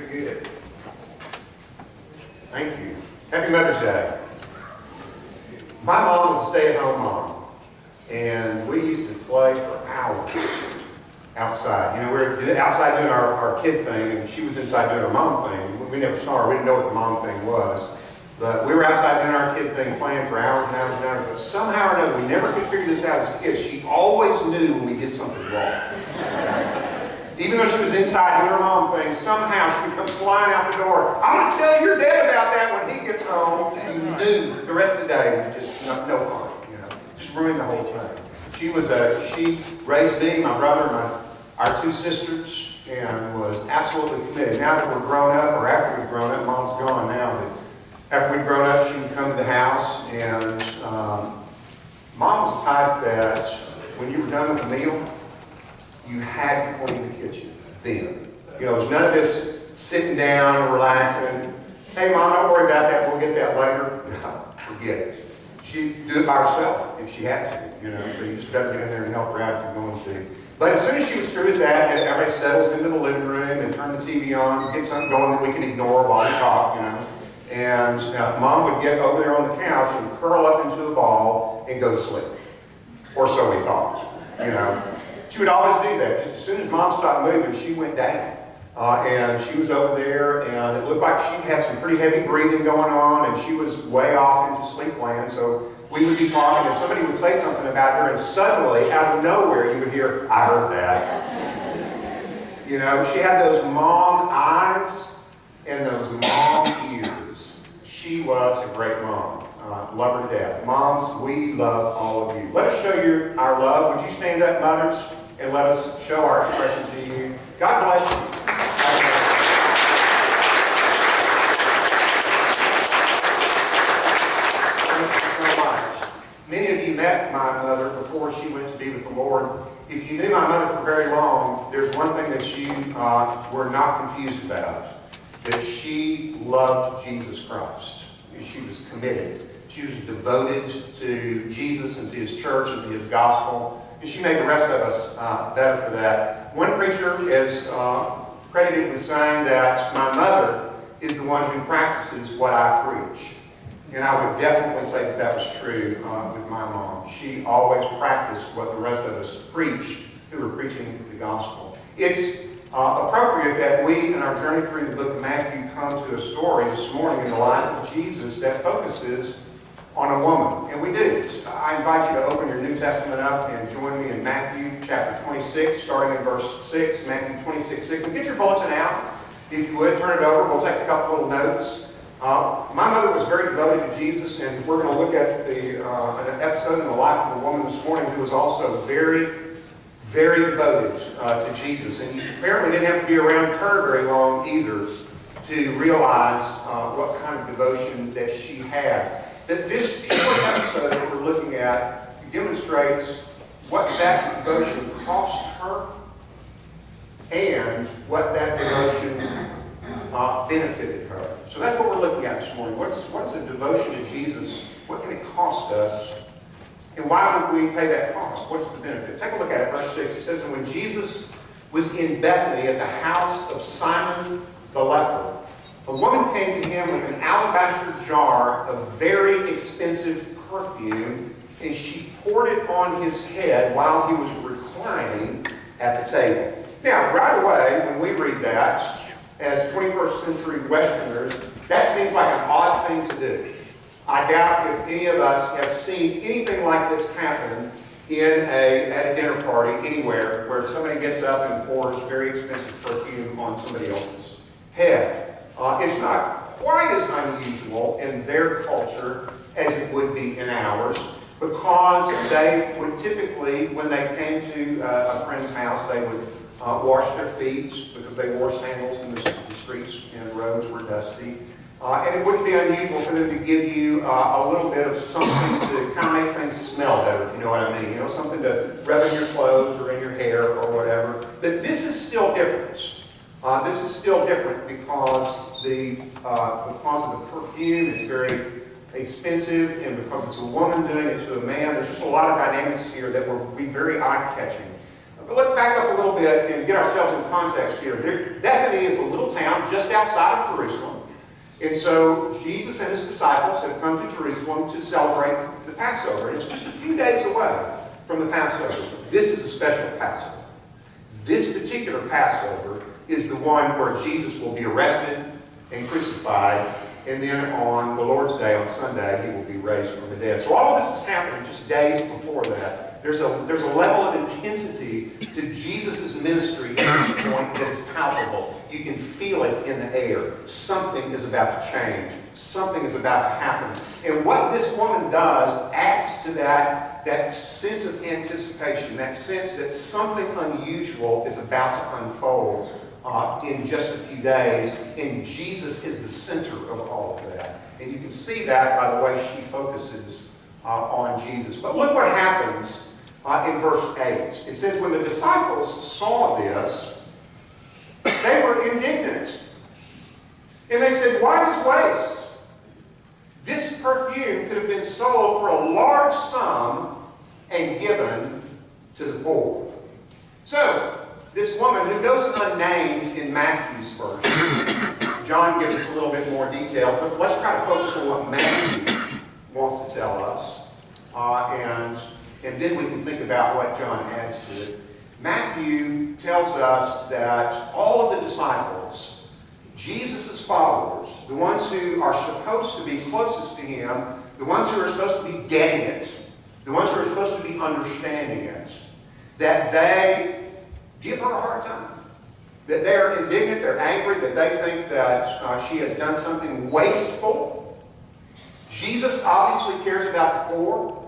Very good. Thank you. Happy Mother's Day. My mom was a stay-at-home mom, and we used to play for hours outside. You know, we were outside doing our kid thing, and she was inside doing her mom thing. We never saw her. We didn't know what the mom thing was. But we were outside doing our kid thing, playing for hours and hours and hours. But somehow or another, we never could figure this out as kids. She always knew when we did something wrong. Even though she was inside doing her mom thing, somehow she would come flying out the door. I'm going to tell your dad about that when he gets home. You knew the rest of the day was just no fun. You know, just ruined the whole thing. She raised me, my brother, our two sisters, and was absolutely committed. Now that we're grown up, or after we've grown up, Mom's gone now, but after we'd grown up, she would come to the house, and Mom was the type that when you were done with the meal, you had to clean the kitchen then. You know, there's none of this sitting down and relaxing. Hey, Mom, don't worry about that. We'll get that later. No, forget it. She'd do it by herself if she had to, you know, so you just better get in there and help her out if you're going to. But as soon as she was through with that, everybody settles into the living room and turn the TV on, get something going that we can ignore while we talk, you know. And Mom would get over there on the couch and curl up into a ball and go to sleep. Or so we thought, you know. She would always do that. Just as soon as Mom stopped moving, she went down. And she was over there, and it looked like she had some pretty heavy breathing going on, and she was way off into sleep land. So we would be talking, and somebody would say something about her, and suddenly, out of nowhere, you would hear, I heard that. You know, she had those mom eyes and those mom ears. She was a great mom. Love her to death. Moms, we love all of you. Let us show you our love. Would you stand up, mothers, and let us show our expression to you. God bless you. Thank you so much. Many of you met my mother before she went to be with the Lord. If you knew my mother for very long, there's one thing that you were not confused about, that she loved Jesus Christ. She was committed. She was devoted to Jesus and to His church and to His gospel. And she made the rest of us better for that. One preacher is credited with saying that my mother is the one who practices what I preach. And I would definitely say that that was true with my mom. She always practiced what the rest of us preach who were preaching the gospel. It's appropriate that we, in our journey through the book of Matthew, come to a story this morning in the life of Jesus that focuses on a woman. And we do. I invite you to open your New Testament up and join me in Matthew chapter 26, starting in verse 6, Matthew 26, 6. And get your bulletin out, if you would. Turn it over. We'll take a couple little notes. My mother was very devoted to Jesus, and we're going to look at an episode in the life of a woman this morning who was also very, very devoted to Jesus. And you apparently didn't have to be around her very long either to realize what kind of devotion that she had. That this short episode that we're looking at demonstrates what that devotion cost her and what that devotion benefited her. So that's what we're looking at this morning. What is a devotion to Jesus? What can it cost us? And why would we pay that cost? What is the benefit? Take a look at it. Verse 6. It says, "And when Jesus was in Bethany at the house of Simon the leper, a woman came to him with an alabaster jar of very expensive perfume, and she poured it on his head while he was reclining at the table." Now, right away, when we read that, as 21st century Westerners, that seems like an odd thing to do. I doubt if any of us have seen anything like this happen at a dinner party anywhere where somebody gets up and pours very expensive perfume on somebody else's head. It's not quite as unusual in their culture as it would be in ours, because they would typically, when they came to a friend's house, they would wash their feet because they wore sandals and the streets and roads were dusty. And it wouldn't be unusual for them to give you a little bit of something to kind of make things smell better, if you know what I mean. You know, something to rub in your clothes or in your hair or whatever. But this is still different. This is still different because of the perfume. It's very expensive, and because it's a woman doing it to a man, there's just a lot of dynamics here that will be very eye-catching. But let's back up a little bit and get ourselves in context here. Bethany is a little town just outside of Jerusalem. And so Jesus and his disciples have come to Jerusalem to celebrate the Passover. And it's just a few days away from the Passover. This is a special Passover. This particular Passover is the one where Jesus will be arrested and crucified, and then on the Lord's Day, on Sunday, he will be raised from the dead. So all of this is happening just days before that. There's a level of intensity to Jesus' ministry at this point that is palpable. You can feel it in the air. Something is about to change. Something is about to happen. And what this woman does adds to that sense of anticipation, that sense that something unusual is about to unfold in just a few days. And Jesus is the center of all of that. And you can see that by the way she focuses on Jesus. But look what happens in verse 8. It says, when the disciples saw this, they were indignant. And they said, why this waste? This perfume could have been sold for a large sum and given to the poor. So, this woman who goes unnamed in Matthew's version, John gives us a little bit more details, but let's try to focus on what Matthew wants to tell us. And then we can think about what John adds to it. Matthew tells us that all of the disciples, Jesus' followers, the ones who are supposed to be closest to him, the ones who are supposed to be getting it, the ones who are supposed to be understanding it, that they give her a hard time. That they are indignant, they're angry, that they think that she has done something wasteful. Jesus obviously cares about the poor.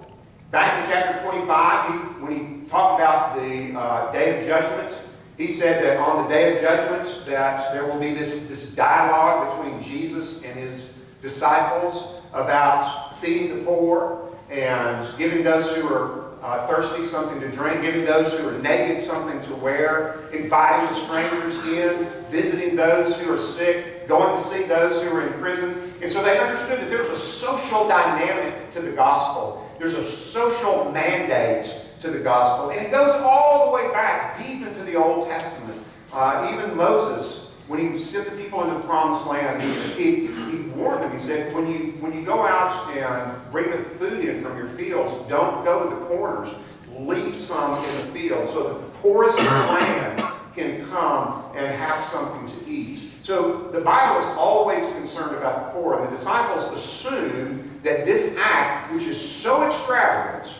Back in chapter 25, when he talked about the day of judgment, he said that on the day of judgment that there will be this dialogue between Jesus and his disciples about feeding the poor and giving those who are thirsty something to drink, giving those who are naked something to wear, inviting strangers in, visiting those who are sick, going to see those who are in prison. And so they understood that there's a social dynamic to the gospel. There's a social mandate to the gospel. And it goes all the way back deep into the Old Testament. Even Moses, when he sent the people into the promised land, he warned them. He said, when you go out and bring the food in from your fields, don't go to the corners. Leave some in the field so that the poorest in the land can come and have something to eat. So the Bible is always concerned about the poor. And the disciples assume that this act, which is so extravagant,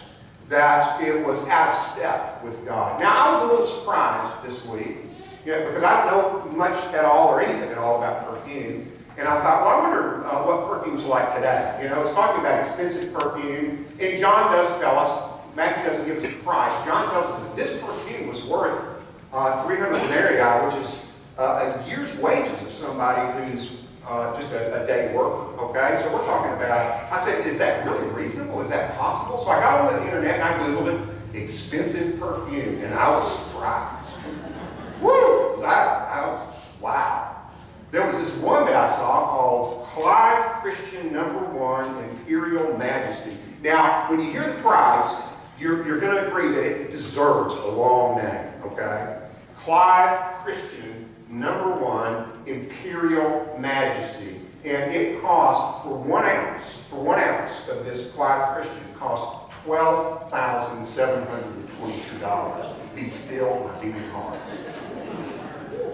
that it was out of step with God. Now, I was a little surprised this week, because I don't know much at all or anything at all about perfume. And I thought, well, I wonder what perfume's like today. It's talking about expensive perfume. And John does tell us, Matthew doesn't give us the price. John tells us that this perfume was worth 300 denarii, which is a year's wages of somebody who's just a day work, okay? So we're talking about, I said, is that really reasonable? Is that possible? So I got on the internet and I Googled it, expensive perfume, and I was surprised. Woo! Wow. There was this one that I saw called Clive Christian No. 1 Imperial Majesty. Now, when you hear the price, you're going to agree that it deserves a long name, okay? Clive Christian No. 1 Imperial Majesty. And it cost, for 1 ounce of this Clive Christian, cost $12,722. Be still, my beating heart.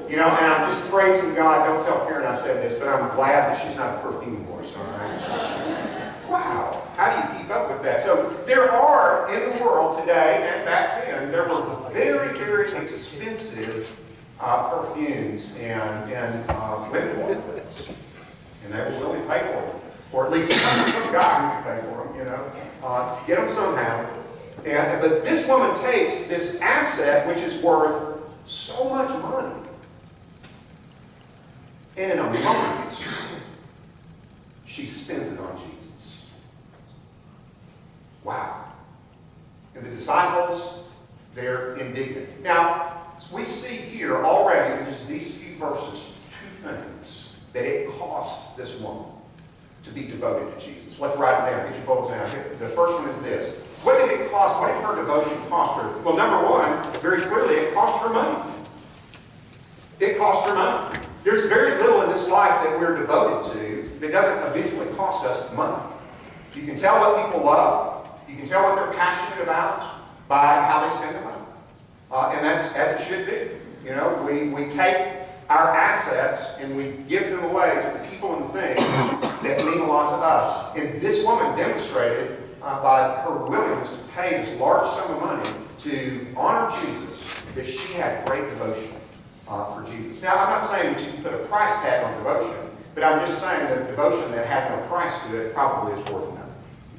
And I'm just praising God. Don't tell Karen I said this, but I'm glad that she's not a perfume horse, all right? Wow. How do you keep up with that? So there are, in the world today, and back then, there were very, very expensive perfumes and women wanted this. And they were willing to pay for them. Or at least some guy who could pay for them, get them somehow. But this woman takes this asset, which is worth so much money, and in a moment, she spends it on Jesus. Wow. And the disciples, they're indignant. Now, we see here already in just these few verses, 2 things that it cost this woman to be devoted to Jesus. Let's write it down. Get your folks down here. The first one is this. What did it cost? What did her devotion cost her? Well, number one, very clearly, it cost her money. It cost her money. There's very little in this life that we're devoted to that doesn't eventually cost us money. You can tell what people love. You can tell what they're passionate about by how they spend their money. And that's as it should be. You know, we take our assets and we give them away to the people and things that mean a lot to us. And this woman demonstrated by her willingness to pay this large sum of money to honor Jesus that she had great devotion for Jesus. Now, I'm not saying that you can put a price tag on devotion, but I'm just saying that devotion that has no price to it probably is worth nothing.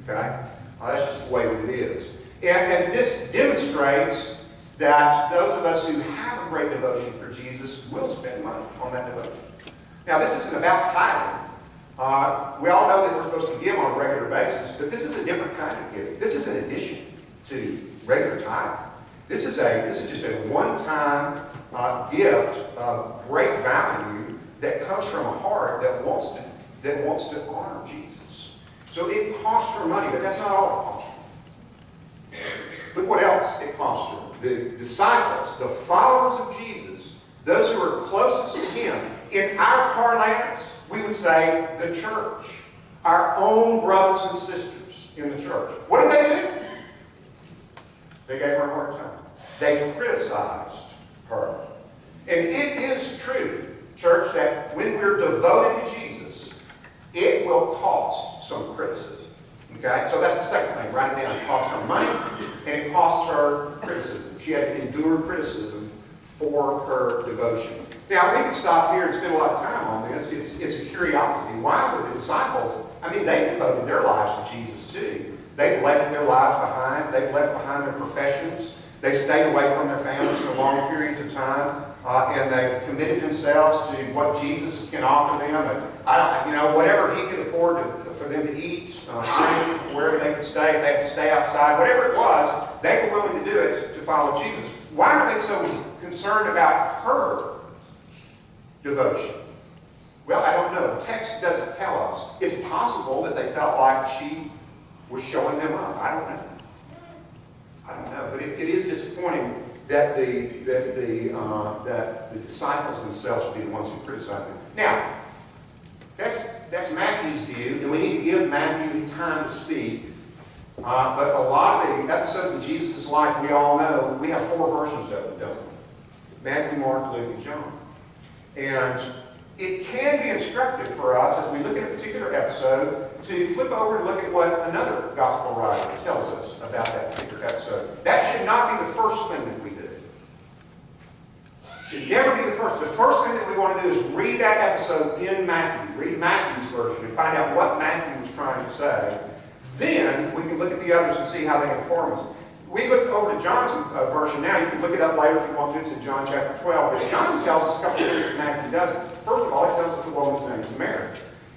Okay? That's just the way that it is. And this demonstrates that those of us who have a great devotion for Jesus will spend money on that devotion. Now, this isn't about tithing. We all know that we're supposed to give on a regular basis, but this is a different kind of giving. This is an addition to regular tithing. This is just a one-time gift of great value that comes from a heart that wants to honor Jesus. So it costs her money, but that's not all it costs her. Look what else it cost her. The disciples, the followers of Jesus, those who are closest to him, in our parlance, we would say the church, our own brothers and sisters in the church. What did they do? They gave her a hard time. They criticized her. And it is true, church, that when we're devoted to Jesus, it will cost some criticism. Okay? So that's the second thing. Write it down. It cost her money, and it cost her criticism. She had to endure criticism for her devotion. Now, we could stop here and spend a lot of time on this. It's a curiosity. Why were the disciples, they devoted their lives to Jesus too. They've left their lives behind. They've left behind their professions. They've stayed away from their families for long periods of time. And they've committed themselves to what Jesus can offer them. And, whatever he could afford for them to eat, wherever they could stay, if they could stay outside, whatever it was, they were willing to do it to follow Jesus. Why are they so concerned about her devotion? Well, I don't know. The text doesn't tell us. It's possible that they felt like she was showing them up. I don't know. But it is disappointing that the disciples themselves would be the ones who criticize them. Now, that's Matthew's view, and we need to give Matthew time to speak. But a lot of the episodes in Jesus' life, we all know, we have 4 versions of them, don't we? Matthew, Mark, Luke, and John. And it can be instructive for us, as we look at a particular episode, to flip over and look at what another gospel writer tells us about that particular episode. That should not be the first thing that we do. Should never be the first. The first thing that we want to do is read that episode in Matthew. Read Matthew's version and find out what Matthew was trying to say. Then we can look at the others and see how they inform us. We look over to John's version now. You can look it up later if you want to. It's in John chapter 12. But John tells us a couple of things that Matthew doesn't. First of all, he tells us the woman's name is Mary.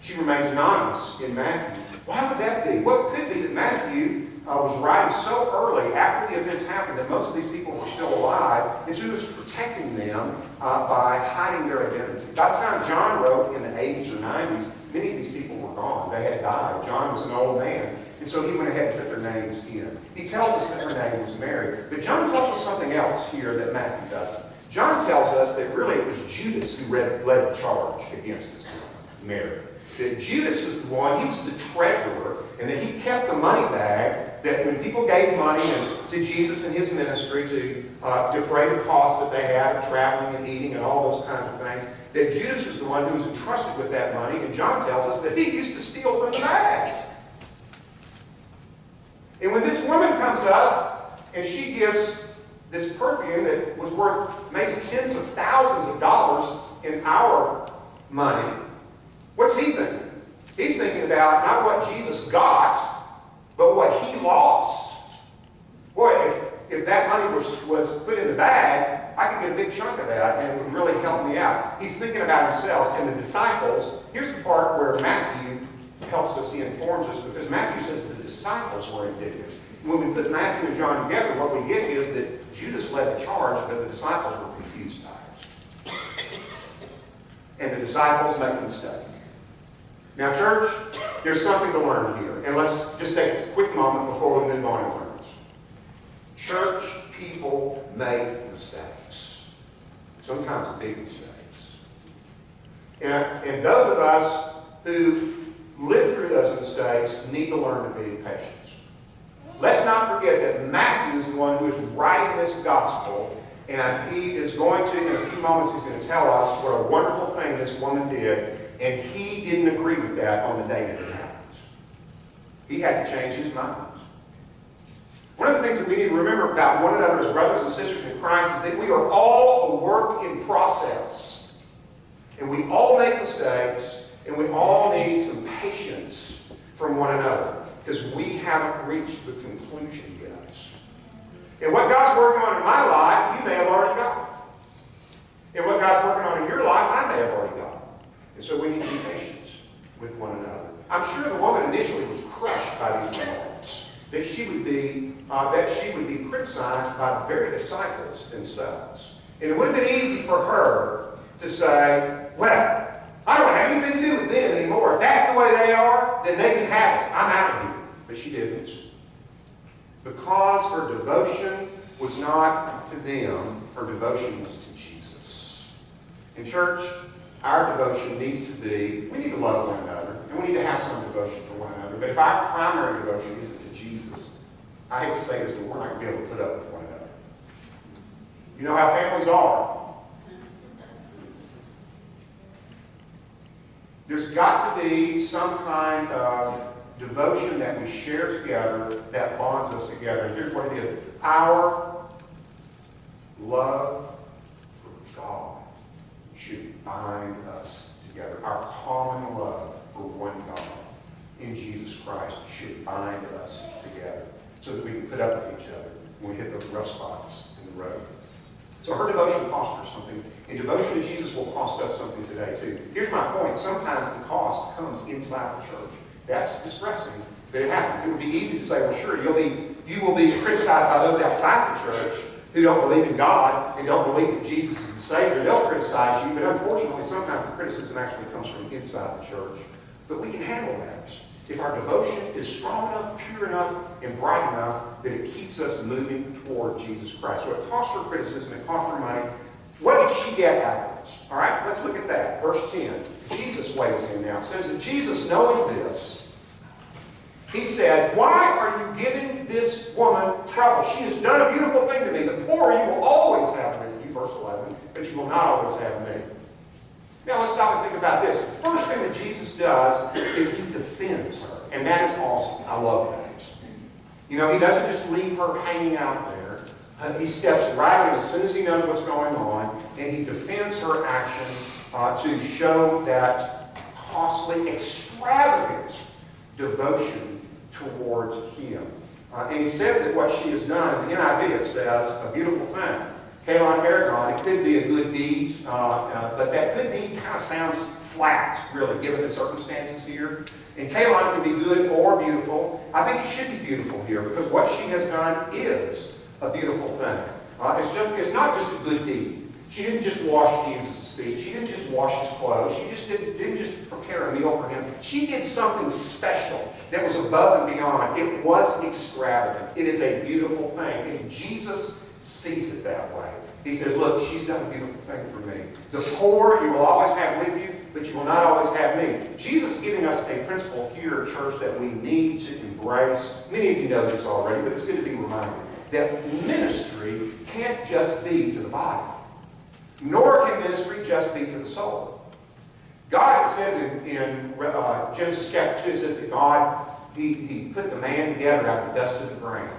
She remains anonymous in Matthew. Why would that be? Well, it could be that Matthew was writing so early after the events happened that most of these people were still alive, and so he was protecting them by hiding their identity. By the time John wrote in the 80s or 90s, many of these people were gone. They had died. John was an old man. And so he went ahead and put their names in. He tells us that her name was Mary. But John tells us something else here that Matthew doesn't. John tells us that really it was Judas who led the charge against this woman, Mary. That Judas was the one, he was the treasurer, and that he kept the money bag, that when people gave money to Jesus and his ministry to defray the costs that they had of traveling and eating and all those kinds of things, that Judas was the one who was entrusted with that money, and John tells us that he used to steal from the bag. And when this woman comes up and she gives this perfume that was worth maybe tens of thousands of dollars in our money, what's he thinking? He's thinking about not what Jesus got, but what he lost. Boy, if that money was put in the bag, I could get a big chunk of that and it would really help me out. He's thinking about himself. And the disciples, here's the part where Matthew helps us, he informs us, because Matthew says the disciples were indignant. When we put Matthew and John together, what we get is that Judas led the charge, but the disciples were confused by it. And the disciples make a mistake. Now, church, there's something to learn here. And let's just take a quick moment before we move on and learn this. Church people make mistakes. Sometimes big mistakes. And those of us who live through those mistakes need to learn to be patient. Let's not forget that Matthew is the one who is writing this gospel, and he is going to, in a few moments, he's going to tell us what a wonderful thing this woman did, and he didn't agree with that on the day that it happened. He had to change his mind. One of the things that we need to remember about one another as brothers and sisters in Christ is that we are all a work in process. And we all make mistakes, and we all need some patience from one another, because we haven't reached the conclusion yet. And what God's working on in my life, you may have already got. And what God's working on in your life, I may have already got. And so we need to be patient with one another. I'm sure the woman initially was crushed by these remarks, that she would be criticized by the very disciples themselves. And it would have been easy for her to say, well, I don't have anything to do with them anymore. If that's the way they are, then they can have it. I'm out of here. But she didn't. Because her devotion was not to them, her devotion was to Jesus. In church, our devotion needs to be, we need to love one another, and we need to have some devotion for one another. But if our primary devotion isn't to Jesus, I hate to say this, but we're not going to be able to put up with one another. You know how families are. There's got to be some kind of devotion that we share together that bonds us together. And here's what it is. Our love for God should bind us together. Our common love for one God in Jesus Christ should bind us together so that we can put up with each other when we hit those rough spots in the road. So her devotion cost her something, and devotion to Jesus will cost us something today too. Here's my point. Sometimes the cost comes inside the church. That's distressing, but it happens. It would be easy to say, well, sure, you will be criticized by those outside the church who don't believe in God and don't believe that Jesus is the Savior. They'll criticize you, but unfortunately, sometimes the criticism actually comes from inside the church. But we can handle that if our devotion is strong enough, pure enough, and bright enough that it keeps us moving toward Jesus Christ. So it cost her criticism, it cost her money. What did she get out of this? All right, let's look at that. Verse 10. Jesus weighs in now. It says that Jesus, knowing this, he said, why are you giving this woman trouble? She has done a beautiful thing to me. The poor you will always have with you, verse 11, but you will not always have me. Now let's stop and think about this. The first thing that Jesus does is he defends her. And that is awesome. I love that. You know, he doesn't just leave her hanging out there. He steps right in as soon as he knows what's going on, and he defends her action to show that costly, extravagant devotion towards him. And he says that what she has done, in the NIV it says, a beautiful thing. Kalon Ergon, it could be a good deed, but that good deed kind of sounds flat, really, given the circumstances here. And Kalon can be good or beautiful. I think it should be beautiful here, because what she has done is a beautiful thing. It's not just a good deed. She didn't just wash Jesus' feet. She didn't just wash his clothes. She just didn't just prepare a meal for him. She did something special that was above and beyond. It was extravagant. It is a beautiful thing. And Jesus sees it that way. He says, look, she's done a beautiful thing for me. The poor you will always have with you, but you will not always have me. Jesus is giving us a principle here at church that we need to embrace. Many of you know this already, but it's good to be reminded that ministry can't just be to the body, nor can ministry just be to the soul. God, it says in Genesis chapter 2, it says that God, he put the man together out of the dust of the ground.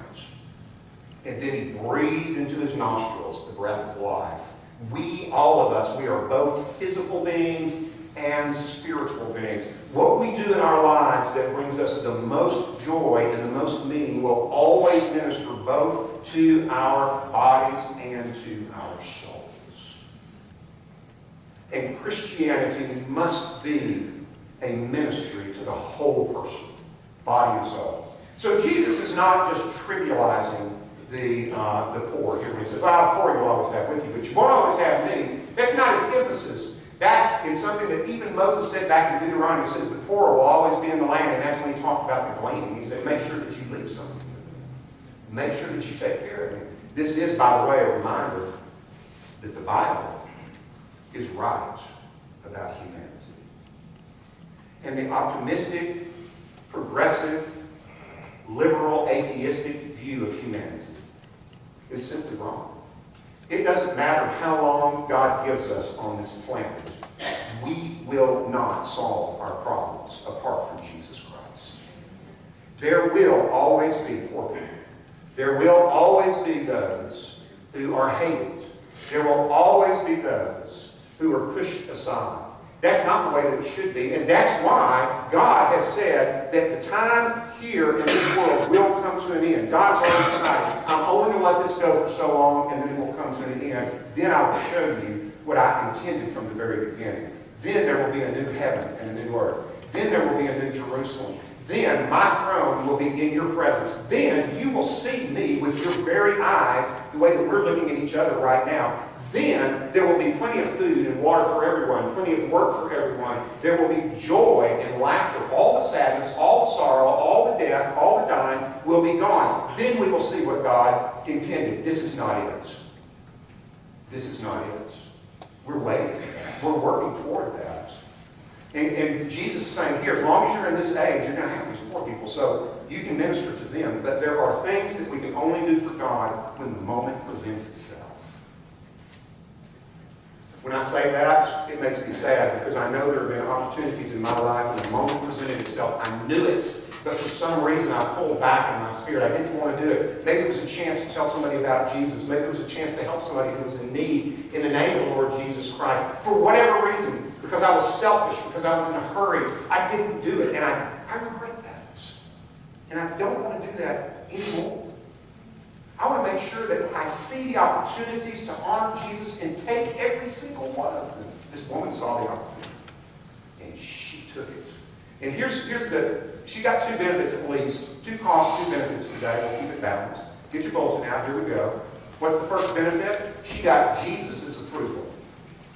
And then he breathed into his nostrils the breath of life. We, all of us, we are both physical beings and spiritual beings. What we do in our lives that brings us the most joy and the most meaning will always minister both to our bodies and to our souls. And Christianity must be a ministry to the whole person, body and soul. So Jesus is not just trivializing the poor here when he says, well, the poor you'll always have with you, but you won't always have me. That's not his emphasis. That is something that even Moses said back in Deuteronomy. He says the poor will always be in the land, and that's when he talked about the gleaning. He said, make sure that you leave something. Make sure that you take care of it. This is, by the way, a reminder that the Bible is right about humanity. and the optimistic, progressive, liberal, atheistic view of humanity is simply wrong. It doesn't matter how long God gives us on this planet. We will not solve our problems apart from Jesus Christ. There will always be poor people. There will always be those who are hated. There will always be those who are pushed aside. That's not the way that it should be. And that's why God has said that the time here in this world will come to an end. God's already decided, I'm only going to let this go for so long, and then it will come to an end. Then I will show you what I intended from the very beginning. Then there will be a new heaven and a new earth. Then there will be a new Jerusalem. Then my throne will be in your presence. Then you will see me with your very eyes, the way that we're looking at each other right now. Then there will be plenty of food and water for everyone, plenty of work for everyone. There will be joy and laughter. All the sadness, all the sorrow, all the death, all the dying will be gone. Then we will see what God intended. This is not it. This is not it. We're waiting for that. We're working toward that. And Jesus is saying here, as long as you're in this age, you're going to have these poor people, so you can minister to them. But there are things that we can only do for God when the moment presents itself. When I say that, it makes me sad because I know there have been opportunities in my life when the moment presented itself. I knew it, but for some reason I pulled back in my spirit. I didn't want to do it. Maybe it was a chance to tell somebody about Jesus. Maybe it was a chance to help somebody who was in need in the name of the Lord Jesus Christ. For whatever reason, because I was selfish, because I was in a hurry, I didn't do it. And I regret that. And I don't want to do that anymore. I want to make sure that I see the opportunities to honor Jesus and take every single one of them. This woman saw the opportunity, and she took it. And she got two benefits at least. Two costs, two benefits today. We'll keep it balanced. Get your bulletin out. Here we go. What's the first benefit? She got Jesus' approval.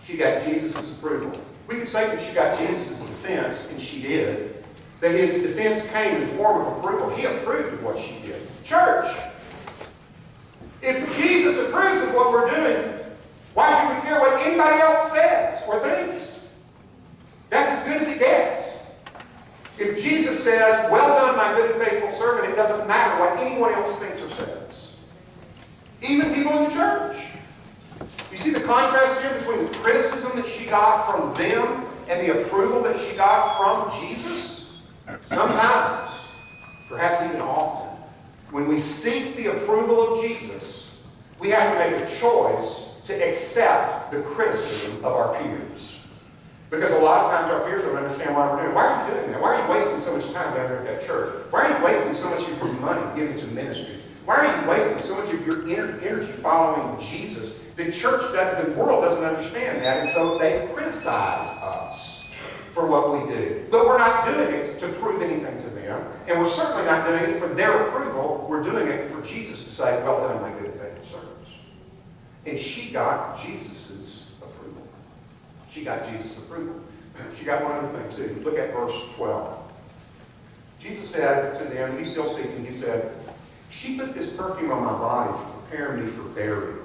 She got Jesus' approval. We could say that she got Jesus' defense, and she did. That his defense came in the form of approval. He approved of what she did. Church! If Jesus approves of what we're doing, why should we care what anybody else says or thinks? That's as good as it gets. If Jesus says, well done, my good and faithful servant, it doesn't matter what anyone else thinks or says. Even people in the church. You see the contrast here between the criticism that she got from them and the approval that she got from Jesus? Sometimes, perhaps even often, when we seek the approval of Jesus, we have to make a choice to accept the criticism of our peers. Because a lot of times our peers don't understand why we're doing it. Why are you doing that? Why are you wasting so much time down there at that church? Why are you wasting so much of your money giving to ministries? Why are you wasting so much of your energy following Jesus? The world doesn't understand that, and so they criticize us for what we do. But we're not doing it to prove anything to them, and we're certainly not doing it for their approval. We're doing it for Jesus to say, well done, my good and faithful servants. And she got Jesus' approval. She got Jesus' approval. She got one other thing too. Look at verse 12. Jesus said to them, he's still speaking, he said, she put this perfume on my body to prepare me for burial.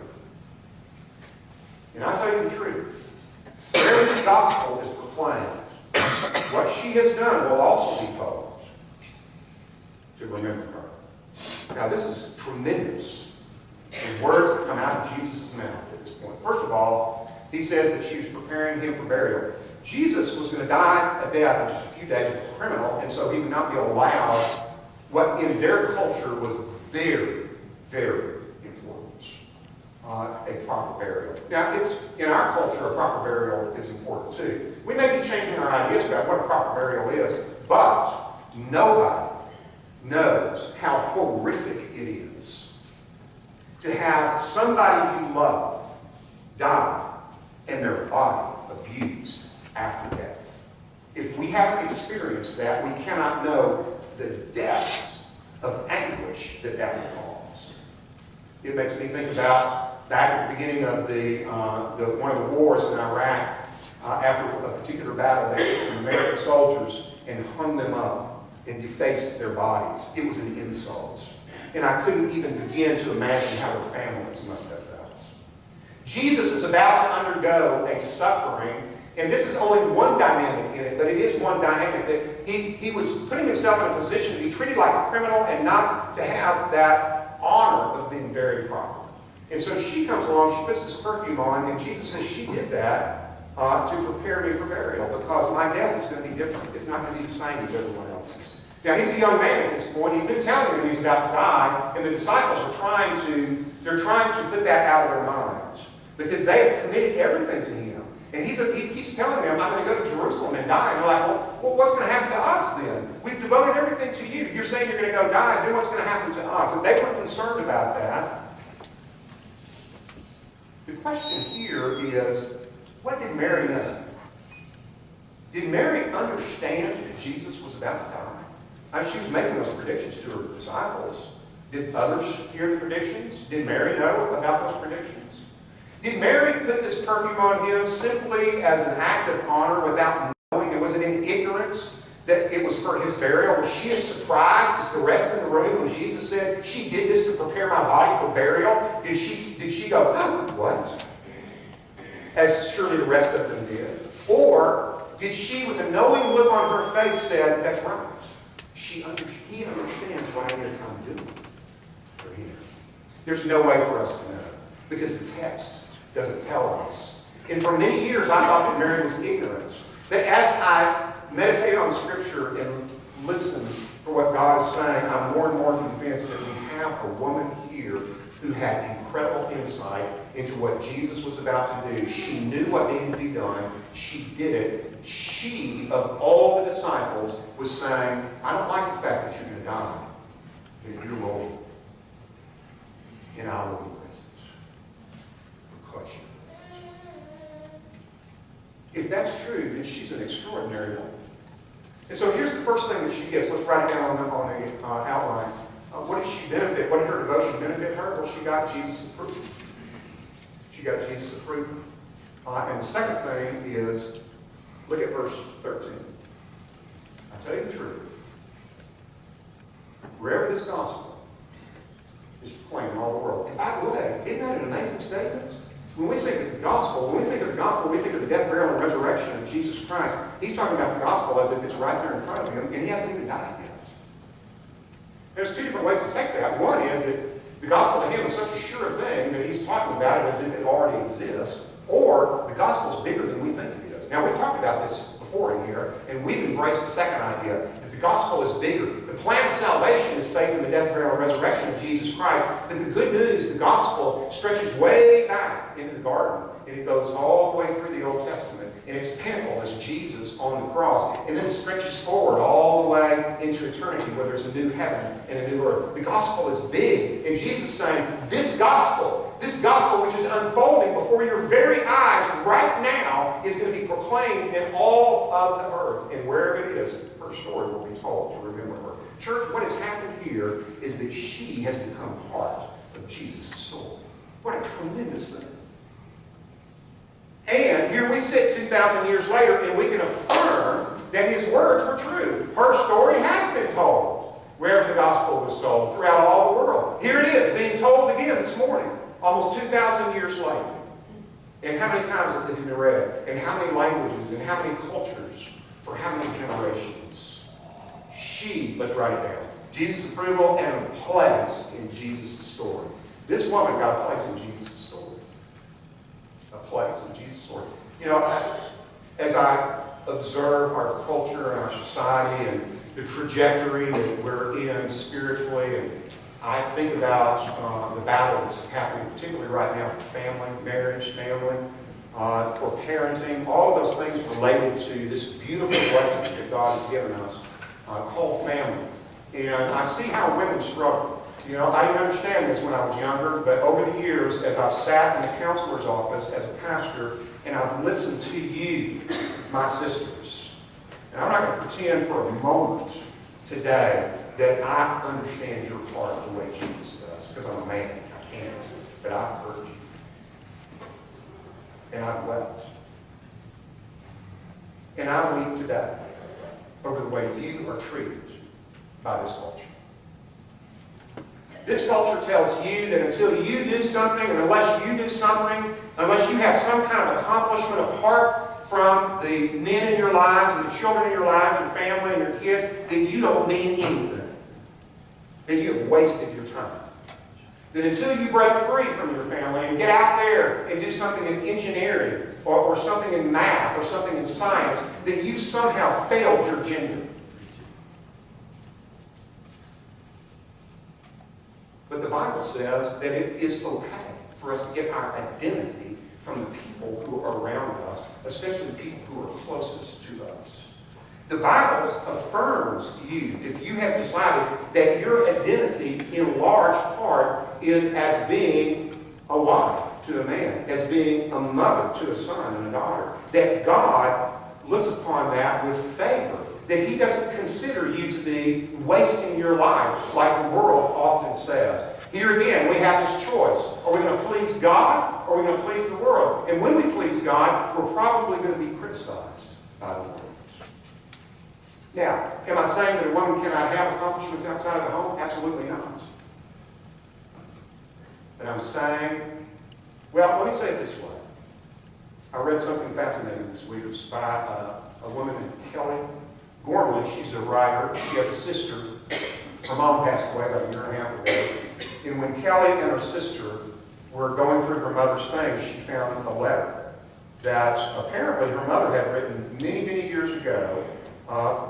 And I tell you the truth, wherever the gospel is proclaimed, what she has done will also be told to remember her. Now this is tremendous. The words that come out of Jesus' mouth at this point. First of all, he says that she was preparing him for burial. Jesus was going to die a death in just a few days as a criminal, and so he would not be allowed what in their culture was very, very important, a proper burial. Now, in our culture, a proper burial is important too. We may be changing our ideas about what a proper burial is, but nobody knows how horrific it is to have somebody you love die and their body abused after death. If we haven't experienced that, we cannot know the depths of anguish that that would cause. It makes me think about back at the beginning of one of the wars in Iraq, after a particular battle, they took some American soldiers and hung them up and defaced their bodies. It was an insult. And I couldn't even begin to imagine how their families must have felt. Jesus is about to undergo a suffering, and this is only one dynamic in it, but it is one one dynamic that he was putting himself in a position to be treated like a criminal and not to have that honor of being buried properly. And so she comes along, she puts this perfume on, and Jesus says she did that to prepare me for burial because my death is going to be different. It's not going to be the same as everyone else's. Now, he's a young man at this point. He's been telling them he's about to die, and the disciples are trying to put that out of their minds because they have committed everything to him. And he keeps telling them, I'm going to go to Jerusalem and die. And they're like, well, what's going to happen to us then? We've devoted everything to you. You're saying you're going to go die, then what's going to happen to us? And they were concerned about that. The question here is, what did Mary know? Did Mary understand that Jesus was about to die? I mean, she was making those predictions to her disciples. Did others hear the predictions? Did Mary know about those predictions? Did Mary put this perfume on him simply as an act of honor without knowing? And was it in ignorance that it was for his burial? Was she as surprised as the rest in the room when Jesus said, she did this to prepare my body for burial? Did she go, oh, what? As surely the rest of them did. Or did she, with a knowing look on her face, said, that's right. He understands what it is I'm doing for him. There's no way for us to know because the text doesn't tell us. And for many years, I thought that Mary was ignorant. But as I meditate on Scripture and listen for what God is saying, I'm more and more convinced that we have a woman here who had incredible insight into what Jesus was about to do. She knew what needed to be done. She did it. She, of all the disciples, was saying, I don't like the fact that you're going to die. But you're Lord. And I will be present. Because you. If that's true, then she's an extraordinary woman. And so here's the first thing that she gets. Let's write it down on the outline. What did she benefit? What did her devotion benefit her? Well, she got Jesus' approval. She got Jesus' approval. And the second thing is, look at verse 13. I tell you the truth. Wherever this gospel is proclaimed in all the world. And by the way, isn't that an amazing statement? When we think of the gospel, we think of the death, burial, and resurrection of Jesus Christ. He's talking about the gospel as if it's right there in front of him, and he hasn't even died yet. There's two different ways to take that. One is that the gospel to him is such a sure thing that he's talking about it as if it already exists, or the gospel is bigger than we think it is. Now, we've talked about this before in here, and we've embraced the second idea, that the gospel is bigger. The plan of salvation is faith in the death, burial, and resurrection of Jesus Christ. But the good news, the gospel, stretches way back into the garden, and it goes all the way through the Old Testament. And its pinnacle is Jesus on the cross. And then it stretches forward all the way into eternity where there's a new heaven and a new earth. The gospel is big. And Jesus is saying, this gospel which is unfolding before your very eyes right now is going to be proclaimed in all of the earth. And wherever it is, her story will be told to remember her. Church, what has happened here is that she has become part of Jesus' story. What a tremendous thing. And here we sit 2,000 years later, and we can affirm that his words were true. Her story has been told wherever the gospel was told throughout all the world. Here it is, being told again this morning, almost 2,000 years later. And how many times has it been read? And how many languages? And how many cultures? For how many generations? Let's write it down. Jesus' approval and a place in Jesus' story. This woman got a place in Jesus' story. A place in Jesus' story. You know, as I observe our culture and our society and the trajectory that we're in spiritually, and I think about the battle that's happening, particularly right now for family, marriage, family, for parenting, all of those things related to this beautiful blessing that God has given us called family. And I see how women struggle. You know, I didn't understand this when I was younger, but over the years, as I've sat in the counselor's office as a pastor, and I've listened to you, my sisters, and I'm not going to pretend for a moment today that I understand your heart the way Jesus does, because I'm a man. I can't. But I've heard you. And I've wept. And I weep today over the way you are treated by this culture. This culture tells you that until you do something, and unless you do something, unless you have some kind of accomplishment apart from the men in your lives and the children in your lives, your family and your kids, that you don't mean anything. That you have wasted your time. That until you break free from your family and get out there and do something in engineering or something in math or something in science, that you somehow failed your gender. But the Bible says that it is okay for us to get our identity from the people who are around us, especially the people who are closest to us. The Bible affirms you if you have decided that your identity in large part is as being a wife to a man, as being a mother to a son and a daughter, that God looks upon that with favor, that He doesn't consider you to be wasting your life like the world often says. Here again, we have this choice. Are we going to please God or are we going to please the world? And when we please God, we're probably going to be criticized by the world. Now, am I saying that a woman cannot have accomplishments outside of the home? Absolutely not. But I'm saying, well, let me say it this way. I read something fascinating this week. It was by a woman named Kelly Gormley. She's a writer. She has a sister. Her mom passed away about a year and a half ago. And when Kelly and her sister were going through her mother's things, she found a letter that apparently her mother had written many, many years ago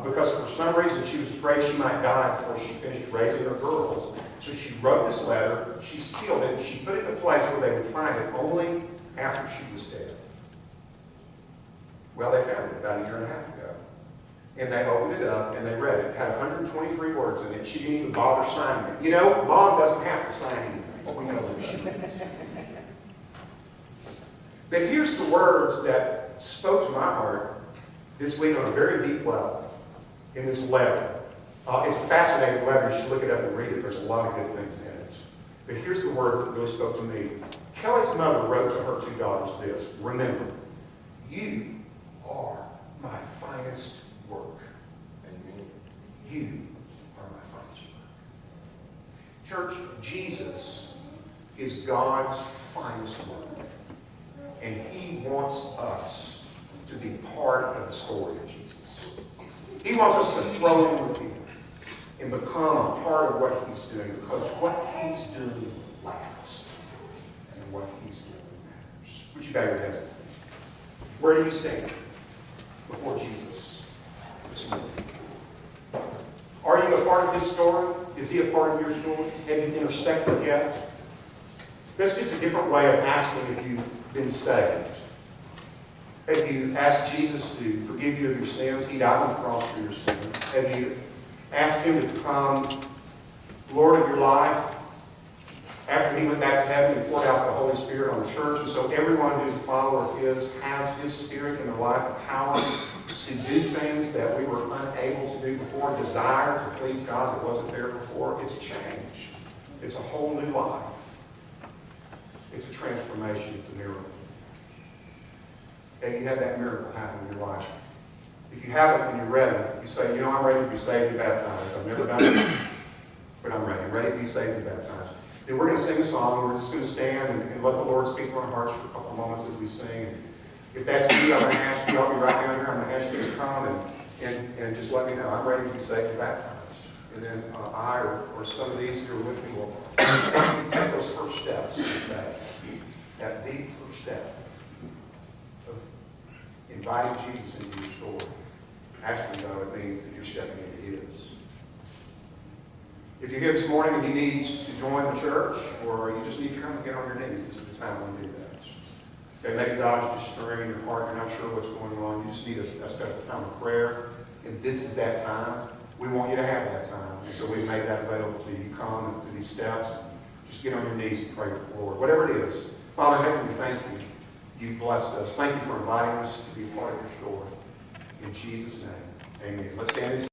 because for some reason she was afraid she might die before she finished raising her girls. So she wrote this letter, she sealed it, and she put it in a place where they would find it only after she was dead. Well, they found it about a year and a half ago. And they opened it up and they read it. It had 123 words in it. She didn't even bother signing it. You know, Mom doesn't have to sign anything. We know who she is. But here's the words that spoke to my heart this week on a very deep level in this letter. It's a fascinating letter. You should look it up and read it. There's a lot of good things in it. But here's the words that really spoke to me. Kelly's mother wrote to her 2 daughters this: remember, you are my finest work. Amen. You are my finest work. Church, Jesus is God's finest work. And He wants us to be part of the story of Jesus. He wants us to throw in with Him and become a part of what He's doing, because what He's doing lasts. And what He's doing matters. Would you bow your heads? Where do you stand before Jesus this morning? Are you a part of His story? Is He a part of your story? Have you intersected yet? That's just a different way of asking if you've been saved. Have you asked Jesus to forgive you of your sins? He died on the cross for your sins. Have you asked Him to become Lord of your life after He went back to heaven and poured out the Holy Spirit on the church? And so everyone who's a follower of His has His Spirit in their life, the power to do things that we were unable to do before, desire to please God that wasn't there before. It's a change. It's a whole new life. It's a transformation. It's a miracle. And you have that miracle happen in your life. If you haven't and you're ready, you say, you know, I'm ready to be saved and baptized. I've never done it, but I'm ready. I'm ready to be saved and baptized. Then we're going to sing a song. We're just going to stand and let the Lord speak to our hearts for a couple of moments as we sing. If that's you, I'm going to ask you, I'll be right down here, I'm going to ask you to come and just let me know. I'm ready to be saved and baptized. And then I or some of these who are with me will take those first steps today. That deep first step of inviting Jesus into your story. Actually, though, it means that you're stepping into His. If you're here this morning and you need to join the church, or you just need to come and get on your knees, this is the time when you do that. Okay, maybe God is just stirring your heart. You're not sure what's going on. You just need a special time of prayer. And this is that time. We want you to have that time. And so we've made that available to you. Come to these steps. Just get on your knees and pray with the Lord. Whatever it is. Father, heaven, we thank you. You blessed us. Thank you for inviting us to be a part of your story. In Jesus' name, amen. Let's stand and